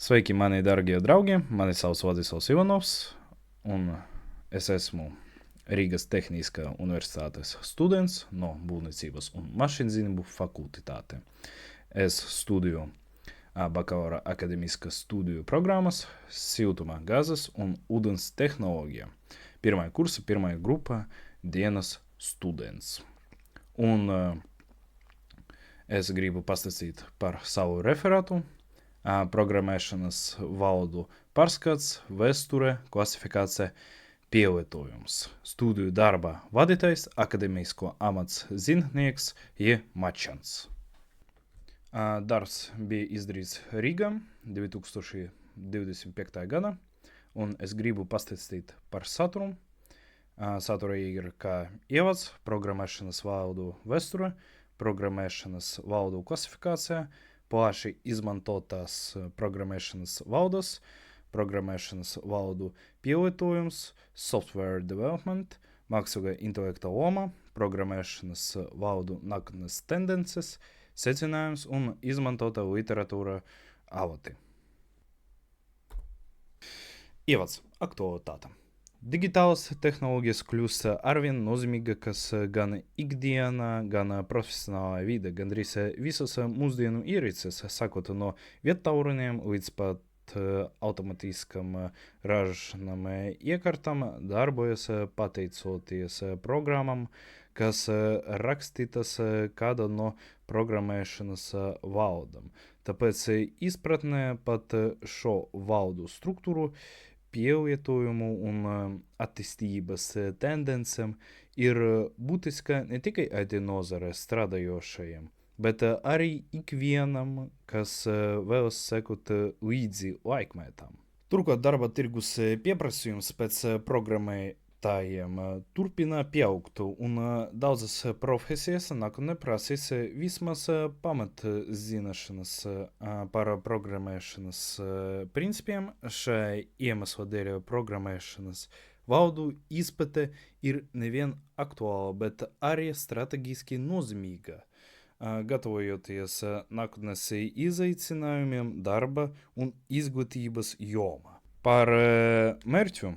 Sveiki, mani darbie draugi! Mani sauc Vladislavs Ivanovs, un es esmu Rīgas Tehniskā universitātes students no Būvniecības un mašīnzīmju fakultāte. Es studēju bakalaura akadēmiskas studiju programmas Siltuma, gāzes un ūdens tehnoloģija. Pirmā kursa, pirmā grupa dienas students. Un es gribu pastāstīt par savu referātu. Programmēšanas valodu pārskats, vēsture, klasifikācija, pielietojums, studiju darba vadītājs, akadēmisko amats zinātnieks, mačants. Darbs bija izdarīts Rīgā 2025. gada, un es gribu pastāstīt par saturu. Satura ir kā ievads, programmēšanas valodu vēsture, programmēšanas valodu klasifikācija, plaši izmantotās programmēšanas valodas, programmēšanas valodu pielietojums, software development, mākslīgā intelekta loma, programmēšanas valodu nākotnes tendences, secinājums un izmantota literatūra avoti. Ievads - aktualitāte. Digitālas tehnoloģijas kļūst arvien nozīmīgākas gan ikdienā, gan profesionālā vide. Gandrīz visas mūsdienu ierīces, sākot no viedtālruņiem līdz pat automātiskam ražošanām iekārtām, darbojas pateicoties programmām, kas rakstītas kāda no programmēšanas valodām. Tāpēc izpratnē pat šo valodu struktūru, pielietojumu un attīstības tendencēm ir būtiska ne tikai IT nozare strādājošajiem, bet arī ikvienam, kas vēlas sekot līdzi laikmetam. Turklāt darba tirgus pieprasījums pēc programmētājiem turpina pieaugt, un daudzas profesijas nākotnē prasīs vismaz pamatzināšanas par programmēšanas principiem. Šai iemesla dēļ programmēšanas valodu izpēte ir nevien aktuāla, bet arī strateģiski nozīmīga, gatavojoties nākotnes izaicinājumiem darba un izglītības jomā. Par mērķu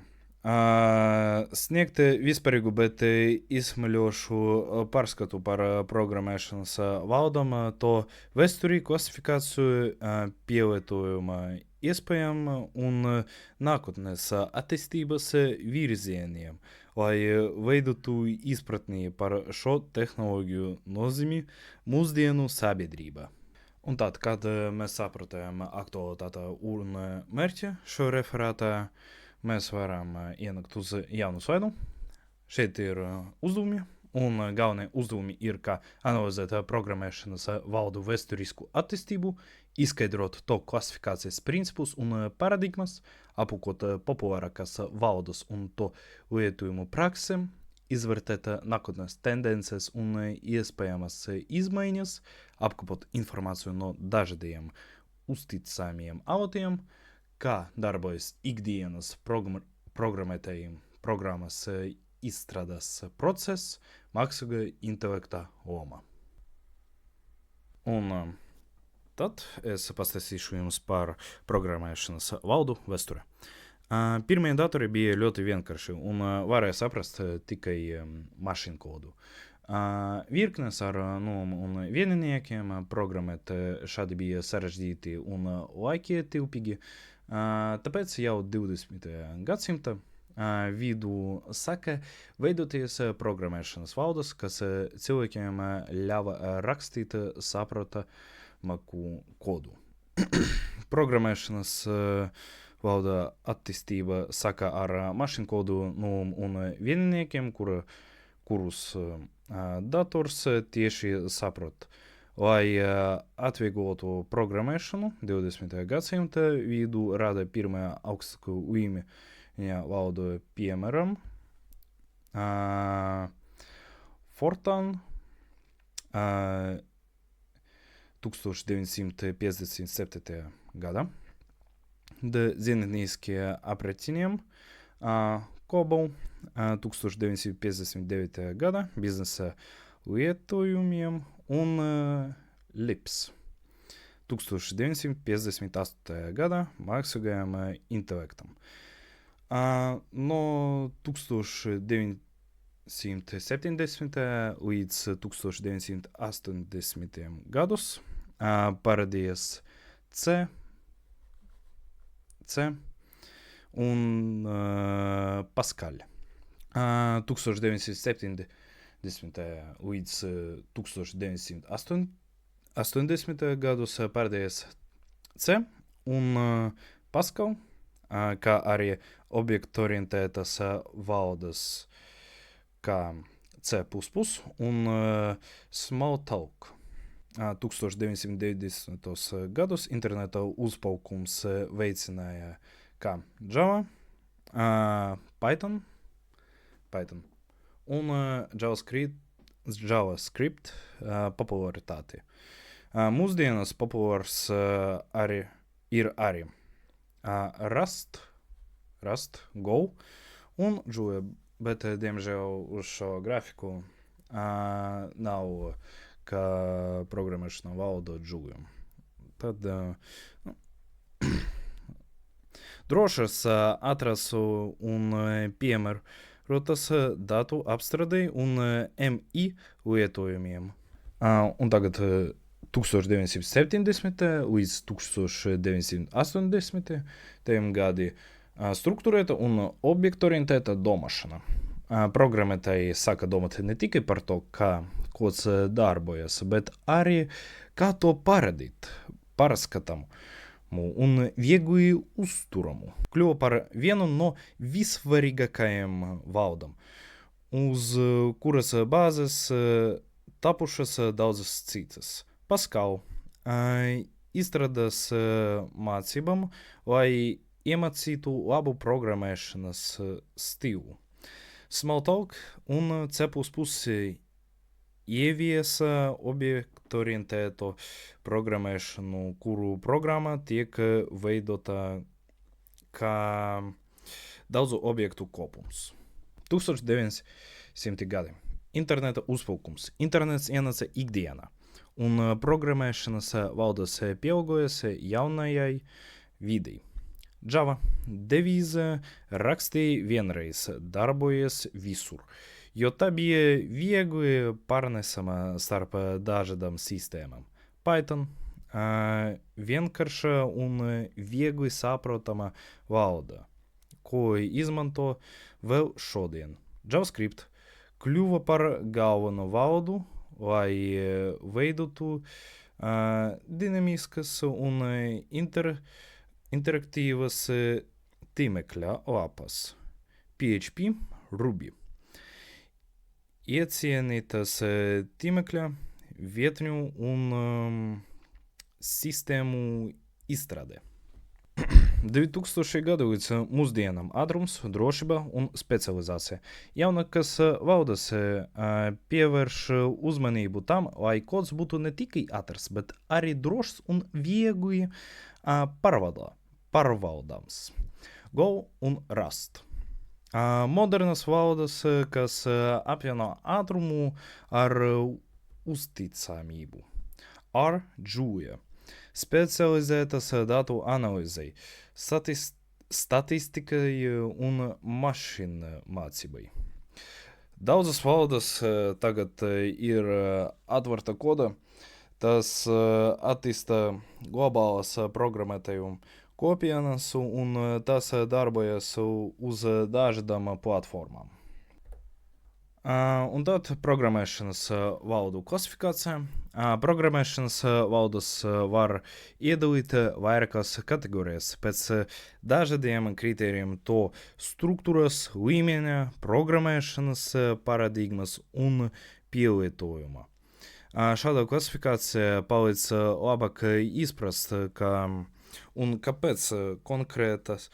sniegt vispārīgu, bet izsmeļošu pārskatu par programmēšanas valodām, to vēsturi, klasifikāciju, pielietojuma iespējām un nākotnes attīstības virzieniem, lai veidotu izpratni par šo tehnoloģiju nozīmi mūsdienu sabiedrībā. Un tad, kad mēs sapratām aktualitāti un mērķi šo referātā, mēs varam ienākt uz jaunu slaidu. Šeit ir uzdevumi, un galvenie uzdevumi ir, kā analizēt programmēšanas valodu vēsturisku attīstību, izskaidrot to klasifikācijas principus un paradigmas, aplūkot populārākās valodas un to lietojumu praksēm, izvērtēt nākotnes tendences un iespējamas izmaiņas, apkopot informāciju no dažādiem uzticamiem avotiem, kā darbojas ikdienas programmētājiem programmas izstrādes process, mākslīgā intelekta loma. Un tad es pastāstīšu jums par programmēšanas valodu vēsture. Pirmie datori bija ļoti vienkārši un varēja saprast tikai mašīnkodu. Virknes ar nulēm un vienīniekiem programmēt šādi bija sarežģīti un laikietilpīgi. Tāpēc jau 20. gadsimta vidū sāka veidoties programmēšanas valodas, kas cilvēkiem ļāva rakstīt saprotamu kodu. Programmēšanas valoda attīstība sāka ar mašīnkodu nulēm un vienīniekiem, kurus dators tieši saprot. Lai atvieglotu programmēšanu 20. gadsimta vidū rada pirmā augstāku līmeņa valodu, piemēram, Fortran 1957. gadā, zinātniskie aprēķiniem, COBOL 1959. gada, biznesa lietojumiem un LIPS 1958. gada mākslīgajam intelektam. No 1970. līdz 1980. gadus parādījās C un Pascal. 1970. līdz 1980. gadus parādījās C un Pascal, kā arī objektorientētas valodas kā C++ un Smalltalk. 1990. gadus interneta uzplaukums veicināja kā Java, Python un JavaScript popularitāti. Mūsdienas populārs ir arī Rust, Go un Julia, bet, diemžēl, uz šo grafiku nav kā programmēšana valoda Julia. Tad drošas atrasu un piemērotas datu apstrādei un MI lietojumiem. Un tagad 1970. līdz 1980. gadi struktūrēta un objektorientēta domāšana. Programmētāji sāka domāt ne tikai par to, kā kods darbojas, bet arī kā to parādīt, pārskatāmu un viegli uzturamu. Kļuva par vienu no vissvarīgākajiem valodām, uz kuras bāzes tapušas daudzas citas. Pascal izstrādās mācībām, lai iemācītu labu programmēšanas stilu. Smalltalk un C++ ieviesa objektorientēto programmēšanu, kuru programma tiek veidota kā daudzu objektu kopums. 1900. gadi. Interneta uzplaukums. Internets ienāca ikdienā, un programmēšanas valodas pieaugojas jaunajai videi. Java devīze rakstīja vienreiz, darbojas visur, jo tā bija viegli pārnesama starp dažādām sistēmām. Python vienkārša un viegli saprotama valoda, ko izmanto vēl šodien. JavaScript kļuva par galveno valodu, lai veidotu dinamiskas un interaktīvas tīmekļa lapas. PHP, Ruby. Iecienītas tīmekļa vietņu un sistēmu izstrādē. 2000. gadu līdz mūsdienām ātrums, drošība un specializācija. Jaunākas valodas pievērš uzmanību tam, lai kods būtu ne tikai ātrs, bet arī drošs un viegli pārvaldāms. Go un Rust. Modernas valodas, kas apvieno ātrumu ar uzticamību. R. Julia. Specializētas datu analīzei, statistikai un mašīnu mācībai. Daudzas valodas tagad ir atvērta koda, tas attīsta globālas programmētāju kopienas un tas darbojas uz dažādām platformām. Un tad programmēšanas valodu klasifikācija. Programmēšanas valodas var iedalīt vairākas kategorijas pēc dažādiem kritērijiem to struktūras, līmeņa, programmēšanas paradigmas un pielietojuma. Šāda klasifikācija palīdz labāk izprast, kāpēc konkrētas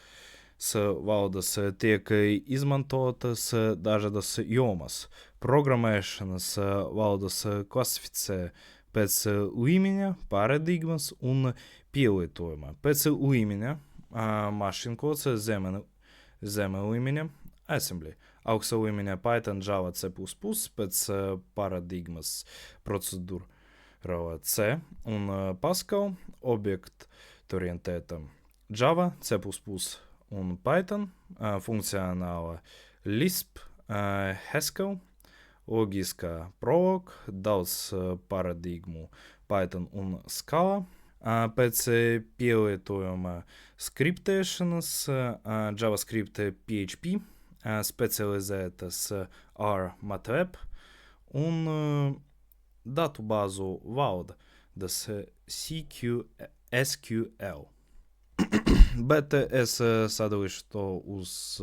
valodas tiek izmantotas dažādas jomas. Programmēšanas valodas klasificē pēc līmeņa, paradigmas un pielietojuma. Pēc līmeņa mašīnkods, zema līmeņa assembly, augsta līmeņa Python, Java, C++, pēc paradigmas procedūra C un Pascal, objektorientēta Java, C++ un Python, funkcionāla Lisp, Haskell, loģiskā Prolog, daudz paradigmu Python un Scala. Pēc pielietojuma skriptēšanas JavaScript PHP, specializētas R MATLAB un datu bāzu valda, das SQL. Bet es sadalīšu to uz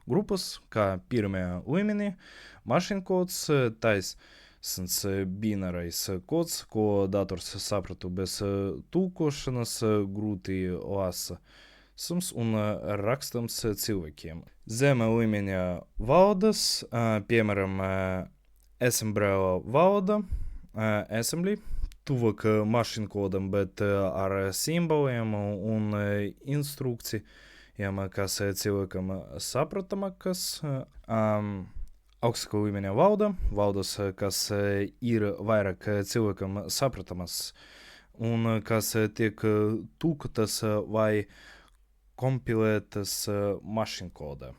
grupas, kā pirmajā līmenī mašīnkods, taisns binarais kods, ko dators sapratu bez tulkošanas, grūti lasa un rakstams cilvēkiem. Zema līmeņa valdas, piemēram, Assembly valda, Assembly, tuvāk mašīnkodam, bet ar simboliem un instrukcijām, kas cilvēkam sapratamas. Augstākā līmeņa valdas, kas ir vairāk cilvēkam sapratamas un kas tiek tulkotas vai kompilētas mašīnkodā.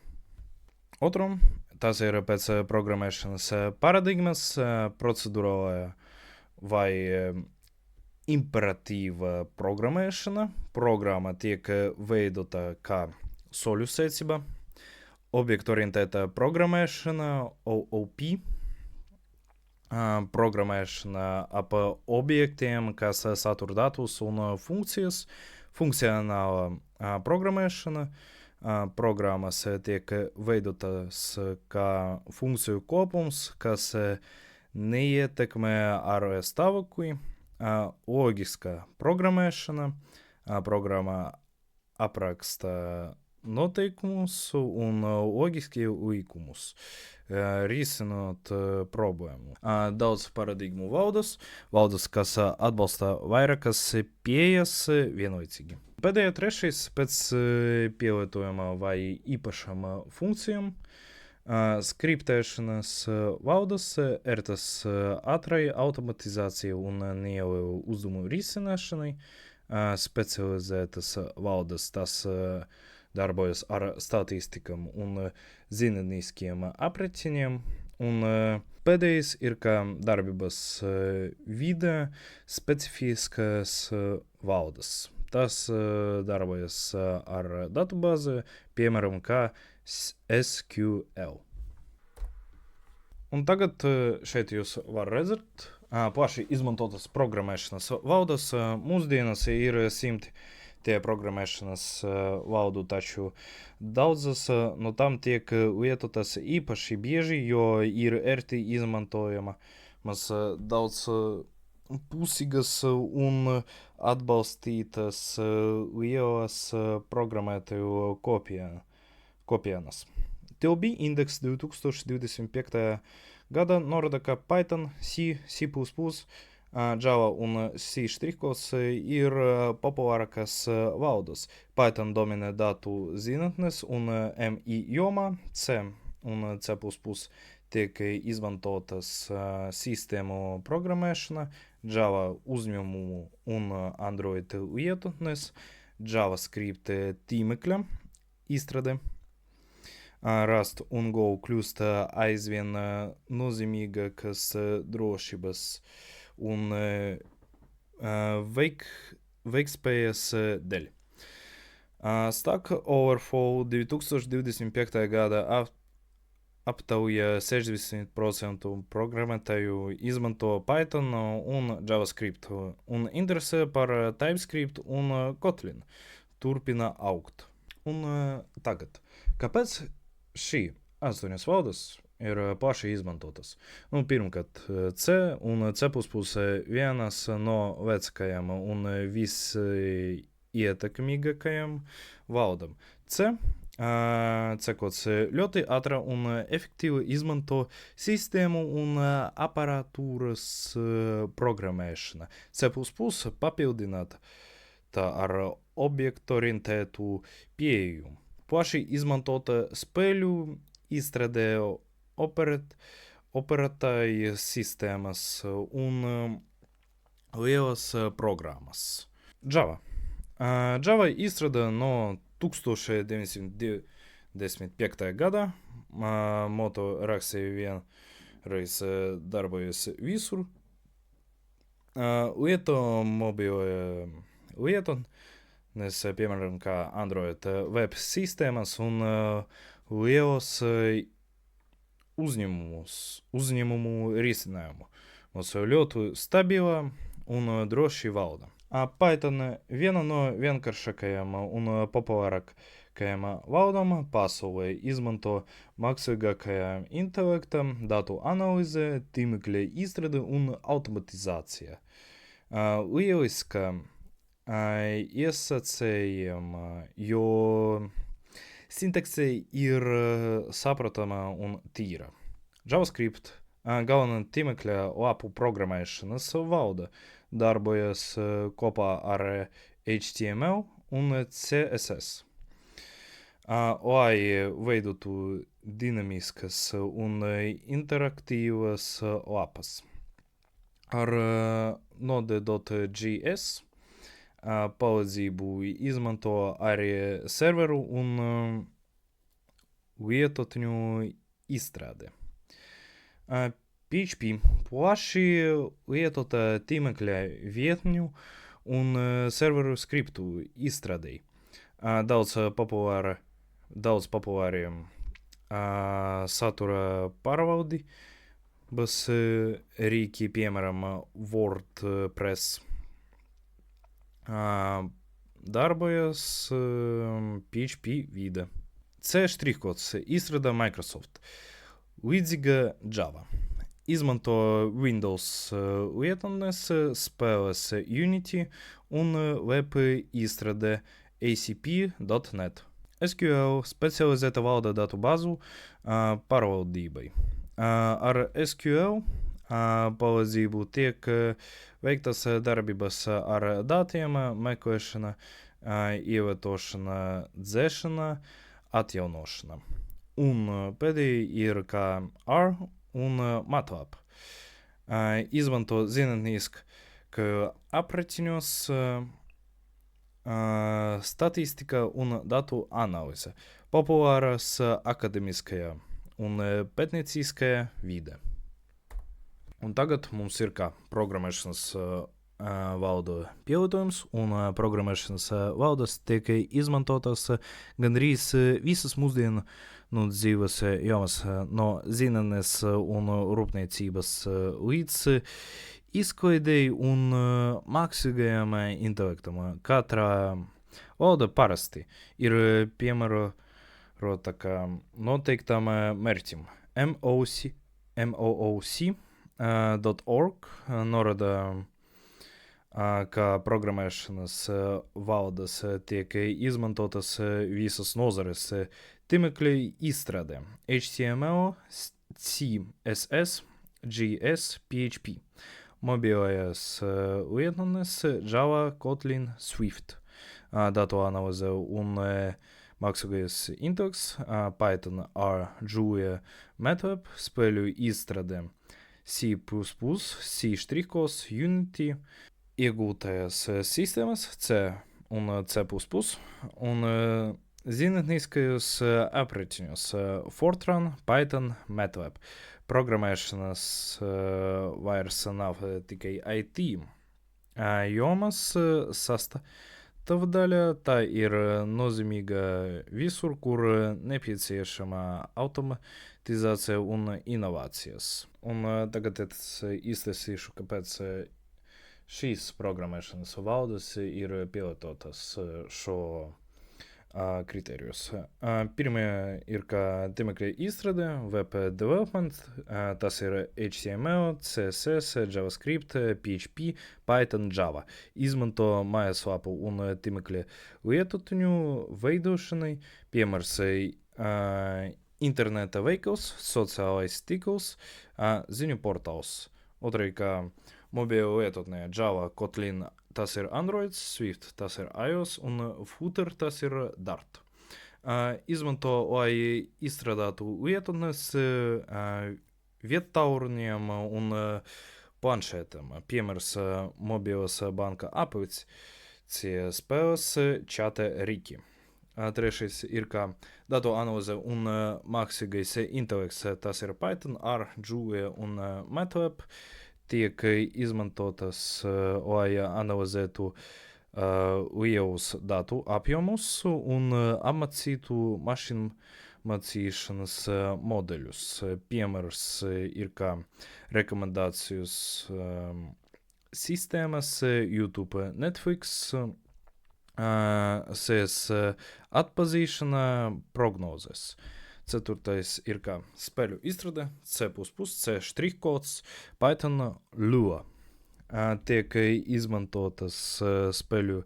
Otram, tas ir pēc programmēšanas paradigmas, procedurālā vai imperatīva programmēšana. Programma tiek veidota kā soļu secība. Objektorientēta programmēšana, OOP, programmēšana ap objektiem, kas satur datus un funkcijas, funkcionāla programmēšana, programmas tiek veidotas kā funkciju kopums, kas neietekmē ārējo stāvokli, loģiskā programmēšana, programma apraksta noteikumus un loģiski likumus, risinot problēmu. Daudz paradigmu valdas, kas atbalsta vairākas pieejas vienlaicīgi. Pēdējā trešais pēc pielietojuma vai īpašām funkcijām, skriptēšanas valdas, ērtas ātrai automatizācija un nelielu uzdevumu risināšanai, specializētas valdas, tas darbojas ar statistikam un zinātniskiem aprēķiniem, un pēdējais ir kā darbības vide specifiskas valdas. Tas darbojas ar datubāzi, piemēram, kā SQL. Un tagad šeit jūs var redzēt plaši izmantotas programmēšanas valdas. Mūsdienas ir simti tie programmēšanas valdu, taču daudzas no tām tiek lietotas īpaši bieži, jo ir ērti izmantojamas daudz pusīgas un atbalstītas lielas programmētāju kopienas. TLB indeks 2025. gada norāda, ka Python, C++, Java un C# ir populārākas valdas. Python dominē datu zinātnes un MI jomā, C un C++ tiek izmantotas sistēmu programmēšana, Java uzņēmumu un Android lietotnes, JavaScript tīmekļa izstrāde. Rust un Go kļūst aizvien nozīmīgākas drošības un veikspējas dēļ. Stack Overflow 2025. gada aptauja 60% programmētāju izmanto Python un JavaScript un interese par TypeScript un Kotlin turpina augt. Un tagad, kāpēc šī 8 valdas ir plaši izmantotas? Pirmkārt, C un C++ vienas no vecākajām un visietekmīgākajām valdām. C-kods ļoti ātra un efektīvi izmanto sistēmu un aparatūras programmēšana. C++ papildināta ar objektorientētu pieeju. Plaši izmantota spēļu izstrādē operatīvas sistēmas un lielas programmas. Java. Java izstrādā no 1995. gada. Moto rakstīja vienreiz darbojas visur. Lieto mobilo lietu, piemēram, kā Android web sistēmas un lielos uzņēmumu risinājumu. Mums ļoti stabila un droši valda. Python viena no vienkāršākajām un populārākajām valdām pasaulē izmanto mākslīgākajam intelektam, datu analīze, tīmekļa izstrāde un automatizācija. Lieliska iesacējama, jo sintakse ir saprotama un tīra. JavaScript galvenā tīmekļa lapu programmēšanas valda darbojas kopā ar HTML un CSS. Lai veidotu dinamiskas un interaktīvas lapas. Ar Node.js palīdzību izmanto arī serveru un lietotņu izstrāde. PHP plaši lietota tīmekļa vietņu un serveru skriptu izstrādēji. Daudz populāriem satura pārvaldi, bez rīki, piemēram, WordPress. Darbojas PHP vide. C# izstrādā Microsoft. Līdzīga Java. Izmanto Windows lietotnes, spēles Unity un web izstrāde ACP.NET. SQL specializēta valda datu bāzu pārvaldībai. Ar SQL palīdzību tiek veiktas darbības ar datiem, meklēšana, ievietošana, dzēšana, atjaunošana. Un pēdējie ir kā R un MATLAB. Izmanto zinātnisku aprēķinos, statistika un datu analīze. Populāras akademiskajā un pētnieciskajā vide. Un tagad mums ir kā programmēšanas valda pielietojums, un programmēšanas valdas tiek izmantotas gandrīz visas mūsdienu dzīves jomas, no zinātnes un rūpniecības līdz izklaidei un mākslīgajam intelektam. Katra valda parasti ir piemērota kā noteiktam mērķim. MOOC.org norāda, ka programmēšanas valdas tiek izmantotas visas nozares tīmekļa izstrādē. HTML, CSS, JS, PHP. Mobilajās lietotnes Java, Kotlin, Swift. Datu analīze un mākslīgais intelekts, Python, R, Julia, MATLAB, spēļu izstrāde C++, C#, Unity, iegūtājas sistēmas C un C++, un zinātniskajos aprēķinos Fortran, Python, MATLAB. Programmēšanas vairs nav tikai IT jomas sastāvdaļa, tā ir nozīmīga visur, kur nepieciešama automatizācija un inovācijas. Un tagad es izstāstīšu, kāpēc šīs programmēšanas valdes ir pielietotas šo kriterijus. Pirmie ir kā tīmekļa izstrāde, web development, tas ir HTML, CSS, JavaScript, PHP, Python, Java. Izmanto mājaslapu un tīmekļa lietotņu veidošanai, piemērs interneta veikals, sociālais tīkls, ziņu portāls. Otrī kā mobila lietotnē Java, Kotlin, tas ir Android, Swift, tas ir iOS, un Flutter, tas ir Dart. Izmanto, lai izstrādātu lietotnes viettālruniem un planšētām. Piemērs mobilas banka aplikācija spēles čata rīki. Trešais ir kā datu analīze un mākslīgais intelekts. Tas ir Python, R, Julia un MATLAB. Tiek izmantotas, lai analizētu lielus datu apjomus un apmācītu mašīnu mācīšanas modeļus. Piemērs ir kā rekomendācijas sistēmas, YouTube, Netflix, SES atpazīšana, prognozes. Ceturtais ir kā spēļu izstrāde, C++, C štrihkods, Python, Lua. Tiek izmantotas spēļu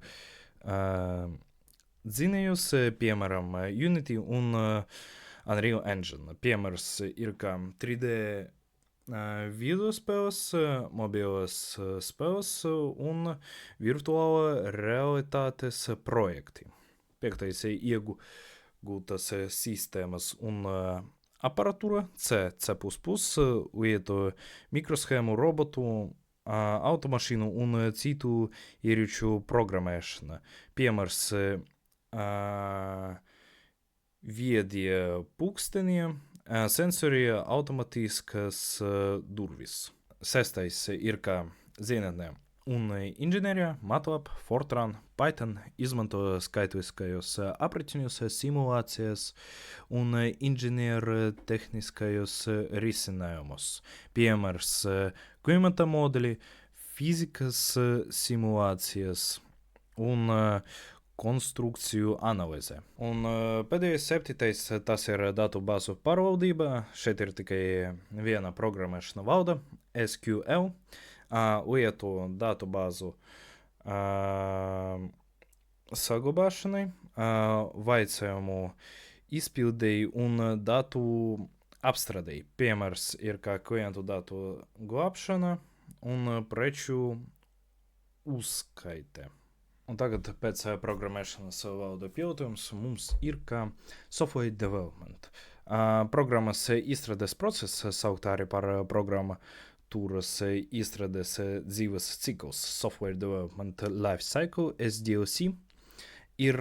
dzinējus, piemēram, Unity un Unreal Engine. Piemērs ir kā 3D video spēles, mobilas spēles un virtuāla realitātes projekti. Piektais iegūtas sistēmas un aparatūra, C++, lietoja mikroshēmu, robotu, automašīnu un citu ierīču programmēšana. Piemērs viedie pulkstenie, sensori, automātiskas durvis. Sestais ir kā zinātnē un inženierijā, MATLAB, Fortran, Python izmanto skaitliskajos aprēķinus, simulācijas un inženiertehniskajos risinājumus. Piemērs klimata modeļi, fizikas simulācijas un konstrukciju analīze. Un pēdējais septītais, tas ir datu bāzu pārvaldība. Šeit ir tikai viena programmēšana valda, SQL. Lietu datu bāzu saglabāšanai, vajadzījumu izpildēji un datu apstrādēji. Piemērs ir kā klientu datu glābšana un preču uzskaite. Un tagad pēc programmēšanas valda pielietojums mums ir kā software development. Programmas izstrādes process, saukt arī par programmatūras izstrādes dzīves cikls, software development life cycle, SDLC, ir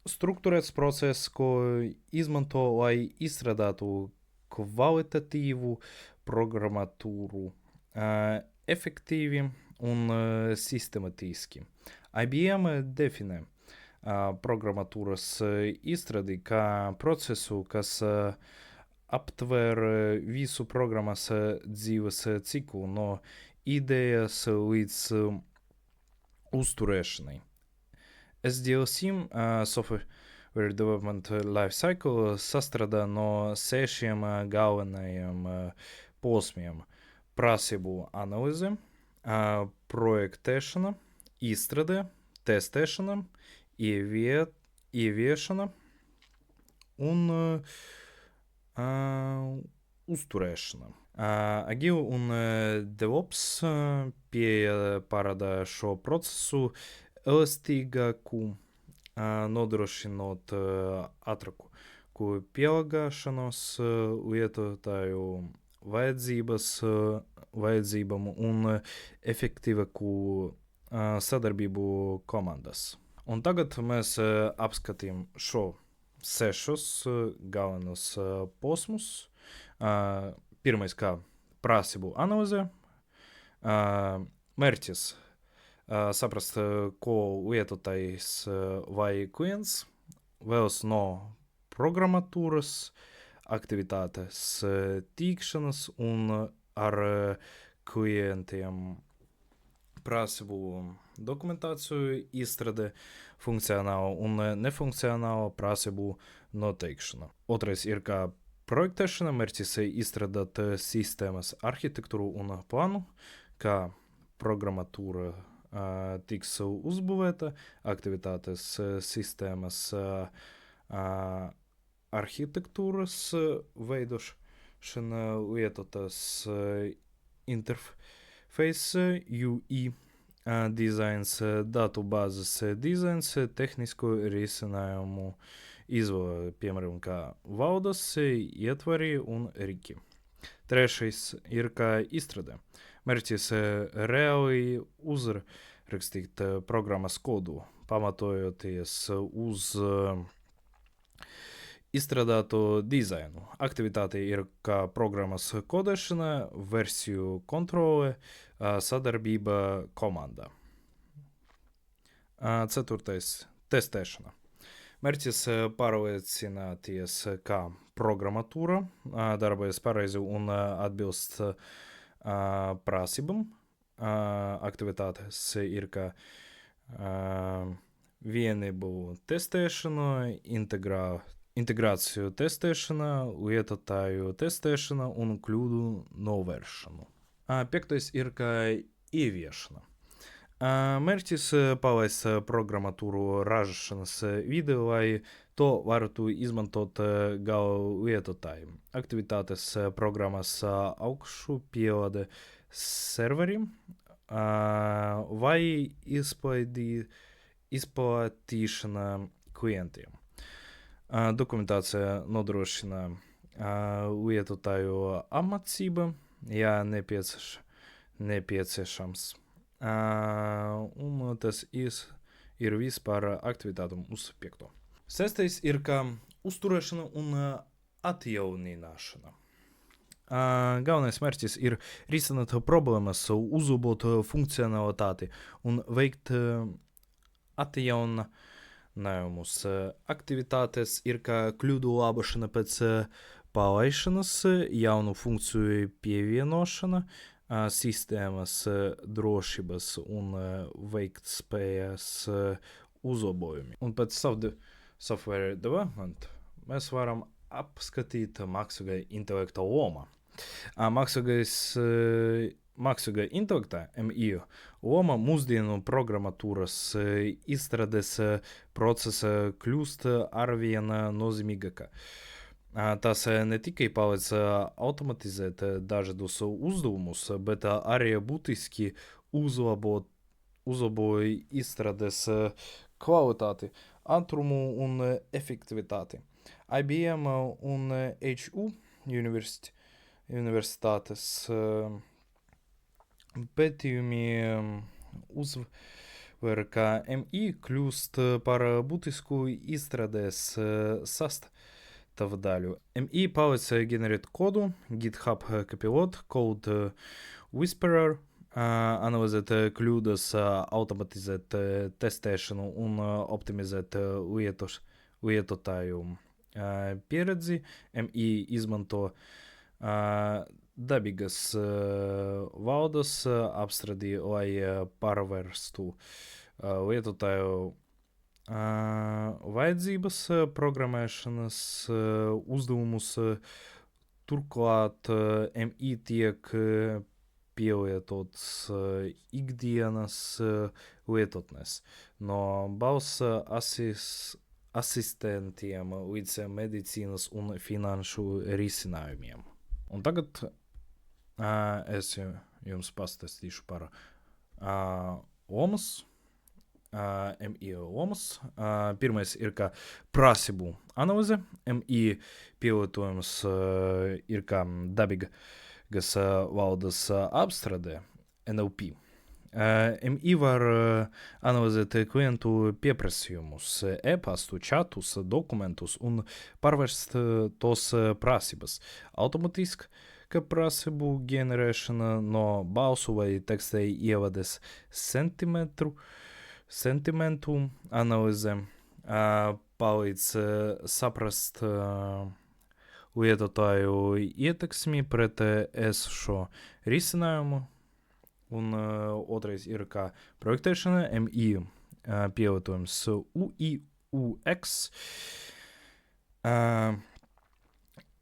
strukturēts process, ko izmanto, lai izstrādātu kvalitatīvu programmatūru efektīvi un sistematiski. IBM definē programmatūras izstrādi kā procesu, kas aptver visu programmas dzīves ciklu no idejas līdz uzturēšanai. SDLC, Software Development Life Cycle, sastrādā no 6 galvenajiem posmiem – prasību analīze, projektēšana, izstrāde, testēšana, ieviešana un uzturēšana. Agile un DevOps pieeja parāda šo procesu elastīgāku, nodrošinot ātrāku pielāgošanos lietotāju vajadzībām un efektīvāku sadarbību komandas. Un tagad mēs apskatījām šo 6 galvenos posmus. Pirmais kā prasību analīze. Mērķis saprast, ko lietotājs vai klients vēlas no programmatūras, aktivitātes tīkšanas un ar klientiem prasību dokumentāciju, izstrāde, funkcionāla un nefunkcionāla prasību noteikšana. Otrais ir kā projektēšana, mērķis izstrādāt sistēmas arhitektūru un plānu, kā programmatūra tiks uzbūvēta, aktivitātes sistēmas arhitektūras veidošana, lietotas interface, UI dizains, datu bāzes dizains, tehnisko risinājumu izvēle, piemēram, kā valdes, ietvari un rīki. Trešais ir kā izstrāde. Mērķis reāli uzrakstīt programmas kodu, pamatojoties uz izstrādāto dizainu. Aktivitāte ir kā programmas kodēšana, versiju kontrole, sadarbība komandā. Ceturtais - testēšana. Mērķis pārliecināties, kā programmatūra darbojas pareizi un atbilst prasībām. Aktivitātes ir kā vienību testēšana, integrāciju testēšana, lietotāju testēšana un kļūdu novēršana. Piektais ir kā ieviešana. Mērķis palaist programmatūru ražošanas vidi, lai to varētu izmantot gala lietotāji. Aktivitātes programmas augšu pielāde serveriem vai izplatīšana klientiem. Dokumentācija nodrošina lietotāju apmācību, ja nepieciešams. Un tas ir viss par aktivitātēm uz 5. Sestais ir kā uzturēšana un atjaunināšana. Galvenais mērķis ir risināt problēmas, uzlabot funkcionalitāti un veikt atjauninājumus. Aktivitātes ir kā kļūdu labošana pēc palaišanas, jaunu funkciju pievienošana, sistēmas drošības un veiktspējas uzlabojumi. Un pēc software development mēs varam apskatīt mākslīgā intelekta loma. Mākslīgā intelekta MI loma mūsdienu programmatūras izstrādes procesa kļūst arvien nozīmīgāka. Tas ne tikai palīdz automatizēt dažādus uzdevumus, bet arī būtiski uzlaboja izstrādes kvalitāti, ātrumu un efektivitāti. IBM un HU universitātes pētījumi uzsver, ka MI kļūst par būtisku izstrādes sastāvdaļu. MI palīdz ģenerēt kodu, GitHub Copilot, Code Whisperer, analizēt kļūdas, automatizēt testēšanu un optimizēt lietotāju pieredzi. MI izmanto dabīgas valodas apstrādi, lai pārvērstu lietotāju vajadzības programmēšanas uzdevumus. Turklāt MI tiek pielietots ikdienas lietotnēs, no balss asistentiem līdz medicīnas un finanšu risinājumiem. Un tagad es jums pastāstīšu par lomas, MI lomas. Pirmais ir kā prasību analīze. MI pielietojums ir kā dabīgas valodas apstrāde, NLP. MI var analizēt klientu pieprasījumus, e-pastu, čatus, dokumentus un pārvērst tos prasības. Automātiska prasību ģenerēšana no balsu vai teksta ievades sentimentu analīze palīdz saprast lietotāju ietekmi pret esošo risinājumu. Un otrais ir kā projektēšana, MI pielietojums UX.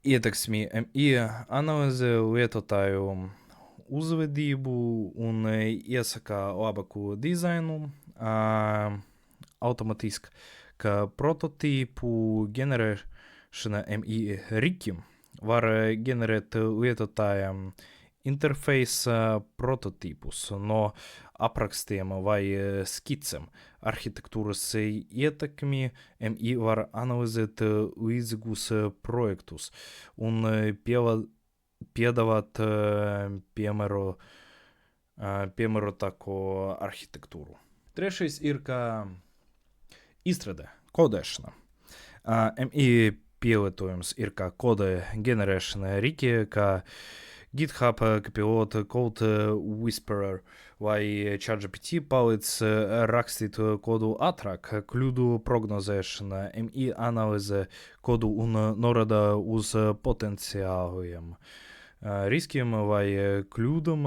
Ietekmi MI analizē lietotāju uzvedību un iesaka labāku dizainu. Automātiska prototīpu ģenerēšana MI rīkiem var ģenerēt lietotājiem interfeisa prototīpus no aprakstiem vai skicēm. Arhitektūras ietekmi MI var analizēt līdzīgus projektus un piedāvāt piemērojumus piemērotāko arhitektūru. Trešais ir kā izstrāde, kodēšana. MI pielietojums ir kā koda ģenerēšana rīki, kā GitHub, Copilot, Code Whisperer vai ChatGPT palīdz rakstīt kodu ātrāk, kļūdu prognozēšana, MI analīze kodu un norāda uz potenciāliem riskiem vai kļūdām,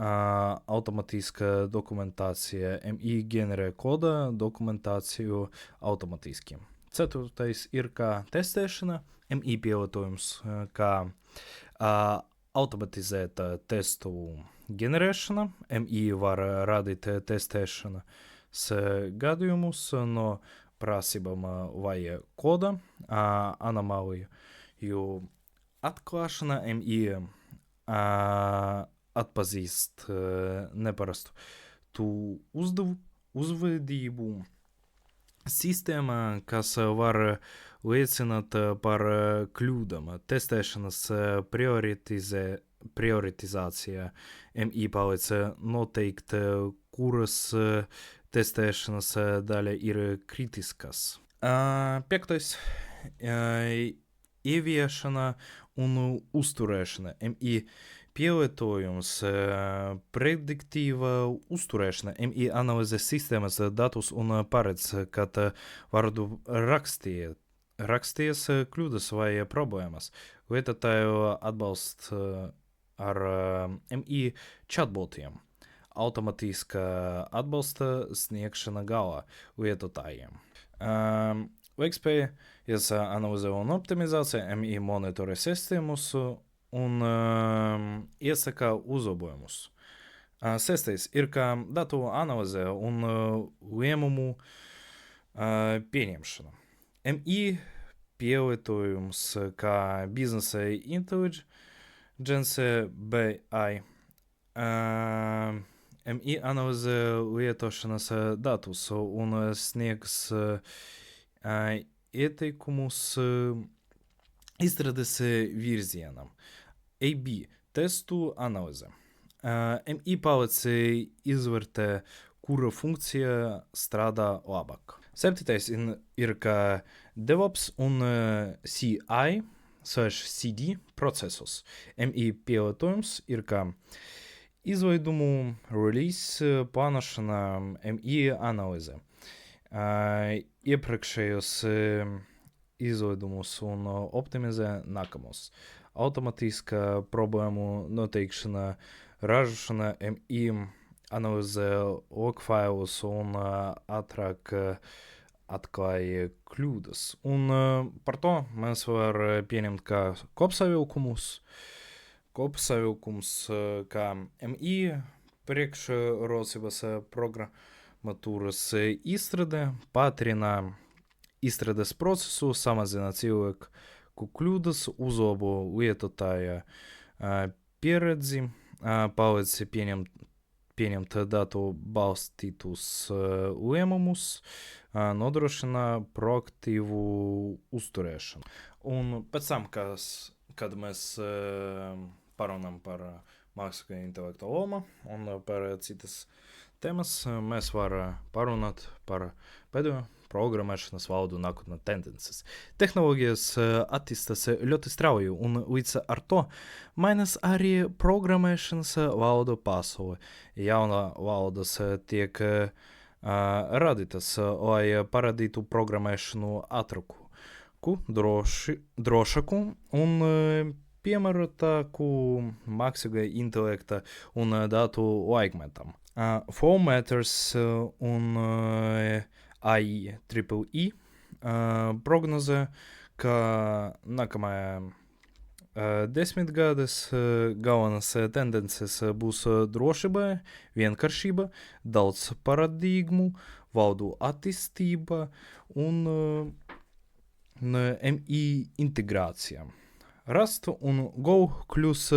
automātiska dokumentācija, MI ģenerē koda dokumentāciju automātiski. Ceturtais ir kā testēšana, MI pielietojums kā automatizēta testu ģenerēšana. MI var radīt testēšanas gadījumus no prasībām vai koda anomāliju atklāšana. MI atpazīst neparastu uzvedību. Sistēma, kas var liecināt par kļūdām. Testēšanas prioritizācija. MI palīdz noteikt, kuras testēšanas daļa ir kritiskas. Piektais. Ieviešana un uzturēšana. MI pielietojums, prediktīva uzturēšana. MI analizē sistēmas datus un paredz, kad vārdu raksties kļūdas vai problēmas. Lietotāju atbalsts ar MI chatbotiem. Automātiska atbalsta sniegšana gala lietotājiem. Veiktspēja, analizē un optimizācija. MI monitorē sistēmus un iesaka uzlabojumus. Sestais ir kā datu analizē un lēmumu pieņemšana. MI pielietojums kā biznesa intelligence BI. MI analizē lietošanas datus un sniegs ieteikumus izstrādes virzienam. AB testu analize. MI palīdz izvērtē, kura funkcija strādā labāk. Septītais ir kā DevOps un CI/CD procesus. MI pielietojums ir kā izveidumu, release plānošana, MI analīze. Iepriekšējos izveidumus un optimizē nākamos. Automātiska problēmu noteikšana, ražošana. MI analizē logfailus un ātrāk atklāja kļūdas. Un par to mēs varam pieņemt kā kopsavilkumus. Kopsavilkums kā MI priekšrocības programmatūras izstrāde pātrina izstrādes procesu, samazina cilvēku kļūdas, uzlabo lietotāja pieredzi, palīdz pieņemt datu balstītus lēmumus, nodrošina proaktīvu uzturēšanu. Un pēc tam, kad mēs parunām par mākslīgā intelekta lomu un par citas tēmas, mēs varam parunāt par pēdējo programmēšanas valodu nākotnē tendences. Tehnoloģijas attīstās ļoti strauji, un līdz ar to mainās arī programmēšanas valodu pasaule. Jauna valodas tiek radītas, lai parādītu programmēšanu ātrāku, drošāku un piemērotāku mākslīgā intelekta un datu laikmetam. Flow Matters un IEEE prognozē, ka nākamajā desmitgades galvenās tendences būs drošība, vienkāršība, daudz paradigmu, valodu attīstība un MI integrācija. Rust un Go kļūs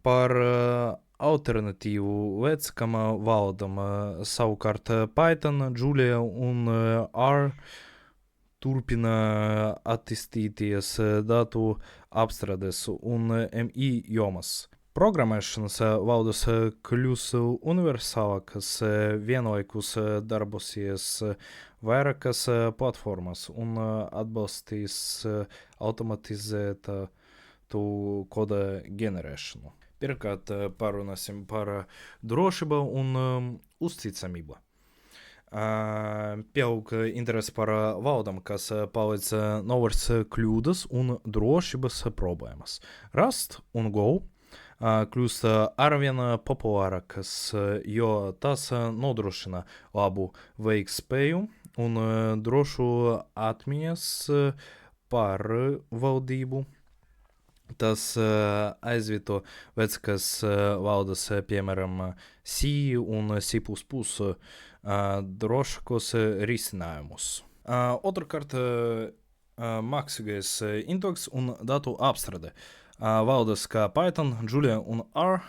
par alternatīvu vecākam valodam. Savukārt Python, Julia un R turpina attīstīties datu apstrādes un MI jomas. Programmēšanas valodas kļūs universālākas, vienlaikus darbosies vairākas platformas un atbalstīs automatizētu koda ģenerēšanu. Pirmkārt, parunāsim par drošību un uzticamību. Pieaug interese par valodām, kas palīdz novērst kļūdas un drošības problēmas. Rust un Go kļūst arvien populārākas, jo tas nodrošina labu veiktspēju un drošu atmiņas pārvaldību. Tas aizvieto vecākas valodas, piemēram, C un C++ drošākos risinājumus. Otrkārt, mākslīgais intelekts un datu apstrāde. Valodas kā Python, Julia un R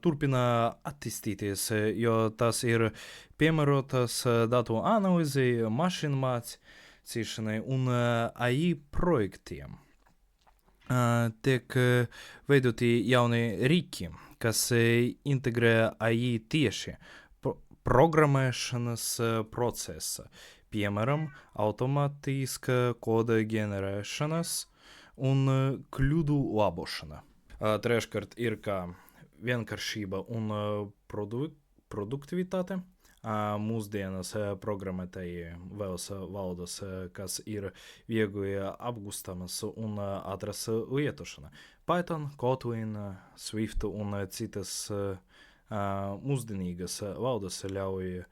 turpina attīstīties, jo tas ir piemērotas datu analīzei, mašīnu mācīšanai un AI projektiem. Tiek veidoti jauni rīki, kas integrē AI tieši programmēšanas procesa, piemēram, automātiska koda ģenerēšanas un kļūdu labošana. Treškārt ir kā vienkāršība un produktivitāte. Mūsdienas programmētāji vēlas valodas, kas ir viegli apgūstamas un ātras lietošana. Python, Kotlin, Swift un citas mūsdienīgas valodas ļauj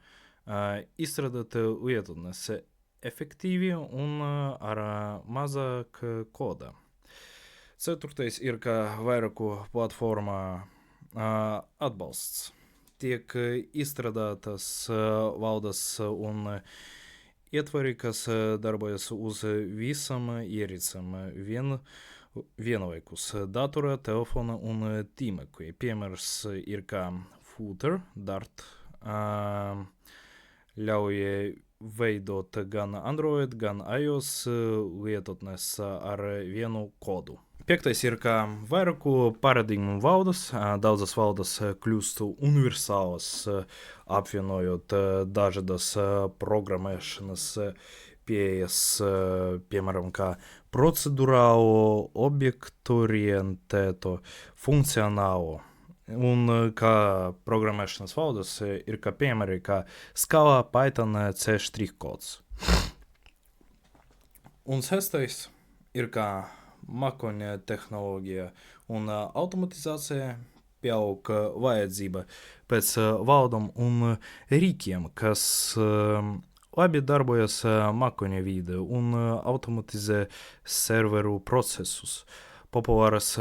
izstrādāt lietotnes efektīvi un ar mazāk koda. Ceturtais ir kā vairāku platformā atbalsts. Tiek izstrādātas valodas un ietvari, kas darbojas uz visam ierīcam vienlaikus datora, telefona un tīmekļa. Piemērs ir kā Footer, Dart, ļauj veidot gan Android, gan iOS lietotnes ar vienu kodu. Piektais ir kā vairāku paradigmu valodas. Daudzas valodas kļūst universālas, apvienojot dažādas programmēšanas pieejas, piemēram, kā procedurālo, objektu-orientēto, funkcionālo. Un kā programmēšanas valodas ir kā piemēri, kā Scala, Python, C# kods. Un sestais ir kā mākoņa tehnoloģija un automatizācija. Pieaug vajadzība pēc valodām un rīkiem, kas labi darbojas mākoņa vide un automatizē serveru procesus. Populāras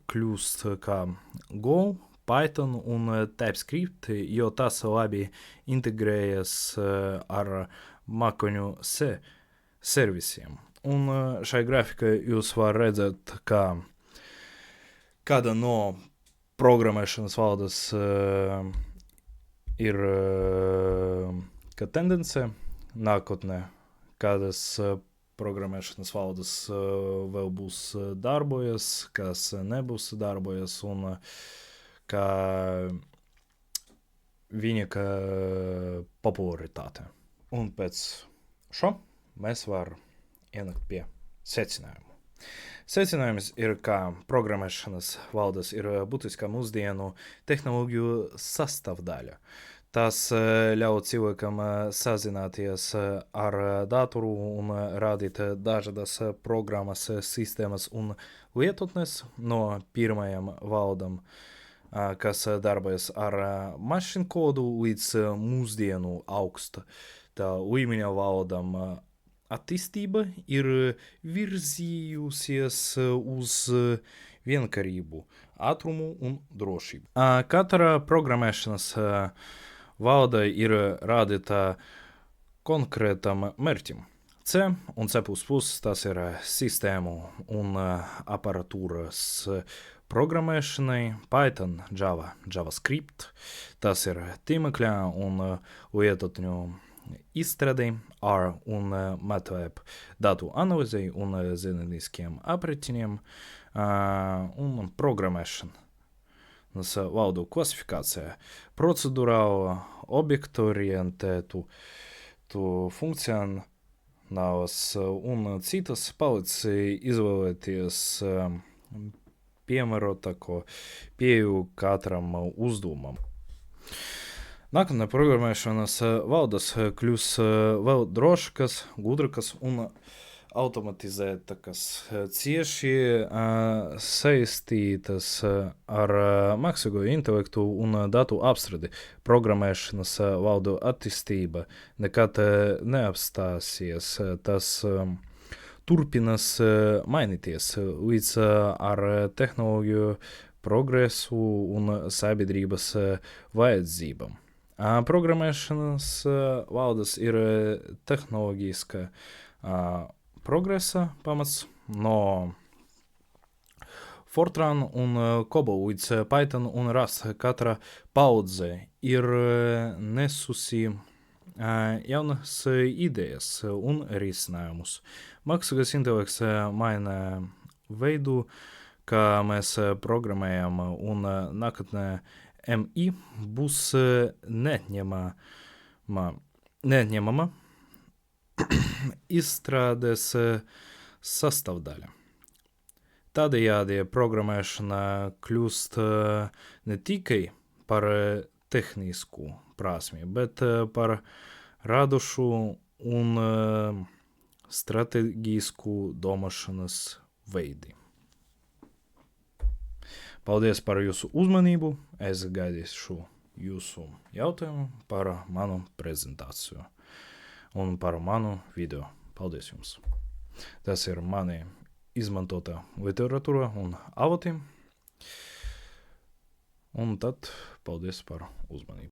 kļūst kā Go, Python un TypeScript, jo tas labi integrējas ar mākoņu servisiem. Un šai grafikā jūs varat redzēt, kā kāda no programmēšanas valodas ir kā tendence nākotnē, kādas programmēšanas valodas vēl būs darbojas, kas nebūs darbojas, un kā viņa popularitāte. Un pēc šo mēs varam ienākt pie secinājumu. Secinājums ir, ka programmēšanas valodas ir būtiska mūsdienu tehnoloģiju sastāvdaļa. Tas ļauj cilvēkam sazināties ar datoru un radīt dažādas programmas, sistēmas un lietotnes no pirmajām valodām, kas darbojas ar mašīnu kodu, līdz mūsdienu augsta līmeņa valodām. Attīstība ir virzījusies uz vienkārību, ātrumu un drošību. Katra programmēšanas valoda ir radīta konkrētam mērķim. C un C++ tas ir sistēmu un aparatūras programmēšanai, Python, Java, JavaScript, tas ir tīmekļa un lietotņu izstrādei, R un MATLAB datu analīzei un zinātniskiem aprēķiniem un programmēšana. valodu klasifikācijā, procedurālu, objektu-orientētu, funkcionālas un citas palīdz izvēlēties piemērotāko pieeju katram uzdevumam. Nākamnē programmēšanas valodas kļūs vēl drošākas, gudrākas un automatizētākas, cieši saistītas ar mākslīgo intelektu un datu apstrādi. Programmēšanas valodu attīstība nekad neapstāsies. Tas turpinās mainīties līdz ar tehnoloģiju progresu un sabiedrības vajadzībām. Programmēšanas valodas ir tehnoloģiska progresa pamats no Fortran un COBOL līdz Python un Rust. Katra paudze ir nesusi jaunas idejas un risinājumus. Mākslīgais intelekts maina veidu, kā mēs programmējam, un nākotnē MI būs neatņemama izstrādes sastāvdaļa. Tādējādi programmēšana kļūst ne tikai par tehnisku prasmi, bet par radošu un strateģisku domāšanas veidi. Paldies par jūsu uzmanību. Es gaidīšu jūsu jautājumu par manu prezentāciju un par manu video. Paldies jums. Tas ir mani izmantota literatūra un avoti. Un tad paldies par uzmanību.